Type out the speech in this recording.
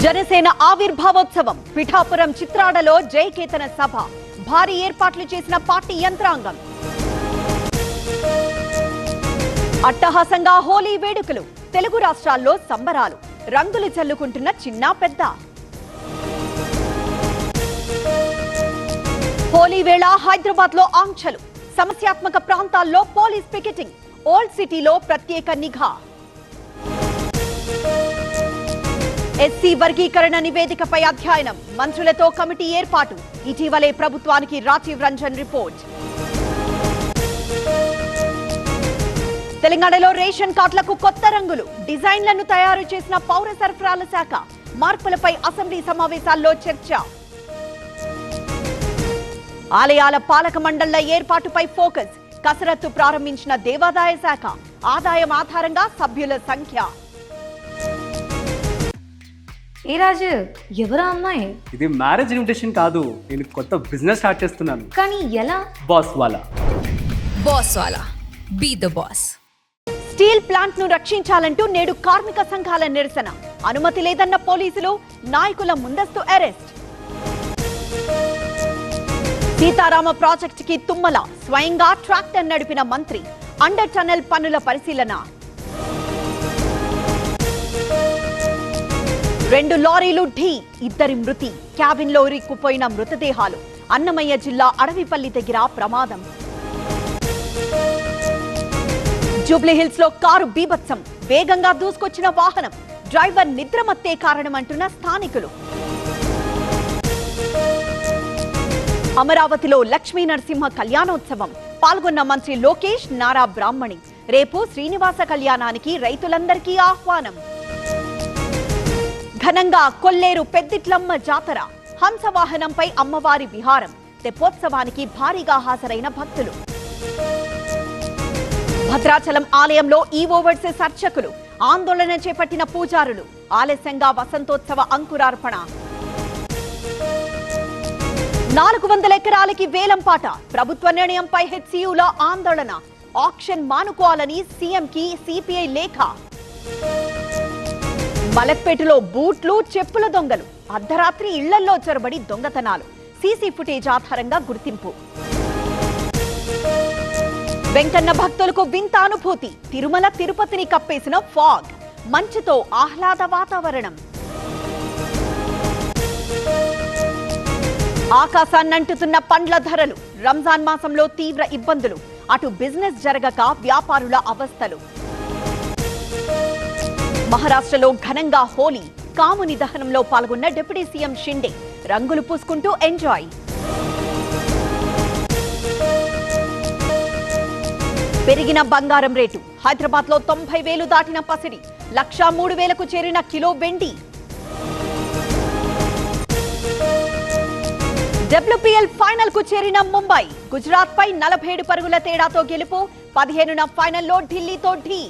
జనసేన ఆవిర్భావోత్సవం పిఠాపురం చిత్రాడలో జయకేతన సభ భారీ ఏర్పాట్లు చేసిన పార్టీ యంత్రాంగం. అట్టహాసంగా హోలీ వేడుకలు తెలుగు రాష్ట్రాల్లో సంబరాలు రంగులు చల్లుకుంటున్న చిన్న పెద్ద. హోలీ వేళ హైదరాబాద్ లో ఆంక్షలు సమస్యాత్మక ప్రాంతాల్లో పోలీస్ పికెటింగ్ ఓల్డ్ సిటీలో ప్రత్యేక నిఘా. ఎస్సీ వర్గీకరణ నివేదికపై అధ్యయనం మంత్రులతో కమిటీ ఏర్పాటు ఇటీవలే ప్రభుత్వానికి రాజీవ్ రంజన్ రిపోర్ట్. తెలంగాణలో రేషన్ కార్డులకు కొత్త రంగులు డిజైన్లను తయారు చేసిన పౌర సరఫరాల శాఖ మార్పులపై అసెంబ్లీ సమావేశాల్లో చర్చ. ఆలయాల పాలక మండళ్ల ఏర్పాటుపై ఫోకస్ కసరత్తు ప్రారంభించిన దేవాదాయ శాఖ ఆదాయం ఆధారంగా సభ్యుల సంఖ్య. ఏ రాజు ఎవరా అమ్మాయి? ఇది మ్యారేజ్ ఇన్విటేషన్ కాదు, నేను కొత్త బిజినెస్ స్టార్ట్ చేస్తున్నాను. కానీ ఎలా? బాస్ వాలా be the boss. Steel plant ను రక్షించాలంటూ నేడు కార్మిక సంఘాల నిరసన అనుమతి లేదన్న పోలీసులు నాయకుల ముందస్తు అరెస్ట్. సీతారామ ప్రాజెక్ట్ కి తుమ్మల స్వయంగా ట్రాక్టర్ నడిపిన మంత్రి అండర్ టనెల్ పనుల పరిశీలన. 2 లారీలు ఢీ 2 మృతి క్యాబిన్ లో ఇరుక్కుపోయిన మృతదేహాలు అన్నమయ్య జిల్లా అడవిపల్లి దగ్గర ప్రమాదం. జూబ్లీహిల్స్ లో కారు బీభత్సం వేగంగా దూసుకొచ్చిన వాహనం డ్రైవర్ నిద్రమత్తే కారణమంటున్న స్థానికులు. అమరావతిలో లక్ష్మీ నరసింహ కళ్యాణోత్సవం పాల్గొన్న మంత్రి లోకేష్ నారా బ్రాహ్మణి. రేపు శ్రీనివాస కళ్యాణానికి రైతులందరికీ ఆహ్వానం. ఘనంగా కొల్లేరు పెద్దిట్లమ్మ జాతర హంసవాహనంపై అమ్మవారి విహారం తెప్పోత్సవానికి భారీగా హాజరైన భక్తులు. భద్రాచలం ఆలయంలో ఈవో వర్సెస్ అర్చకులు ఆందోళన చేపట్టిన పూజారులు ఆలస్యంగా వసంతోత్సవ అంకురార్పణ. 400 ఎకరాలకి వేలంపాట ప్రభుత్వ నిర్ణయంపై హెచ్సియులో ఆందోళన ఆక్షన్ మానుకోవాలని సీఎంకి సిపిఐ లేఖ. మలక్పేటలో బూట్లు చెప్పుల దొంగలు అర్ధరాత్రి ఇళ్లల్లో చొరబడి దొంగతనాలు సీసీ ఫుటేజ్ ఆధారంగా గుర్తింపు. వెంకన్న భక్తులకు వింత అనుభూతి తిరుమల తిరుపతిని కప్పేసిన ఫాగ్ మంచుతో ఆహ్లాద వాతావరణం. ఆకాశాన్నంటుతున్న పండ్ల ధరలు రంజాన్ మాసంలో తీవ్ర ఇబ్బందులు అటు బిజినెస్ జరగక వ్యాపారుల అవస్థలు. మహారాష్ట్రలో ఘనంగా హోలీ కాముని దహనంలో పాల్గొన్న డిప్యూటీ సీఎం షిండే రంగులు పూసుకుంటూ ఎంజాయ్. పెరిగిన బంగారం రేటు హైదరాబాద్ లో 90,000 దాటిన పసిడి 103,000కు చేరిన కిలో వెండి. WPL ఫైనల్ కు చేరిన ముంబై గుజరాత్ పై 47 పరుగుల తేడాతో గెలుపు 15న ఫైనల్లో ఢిల్లీతో ఢీ.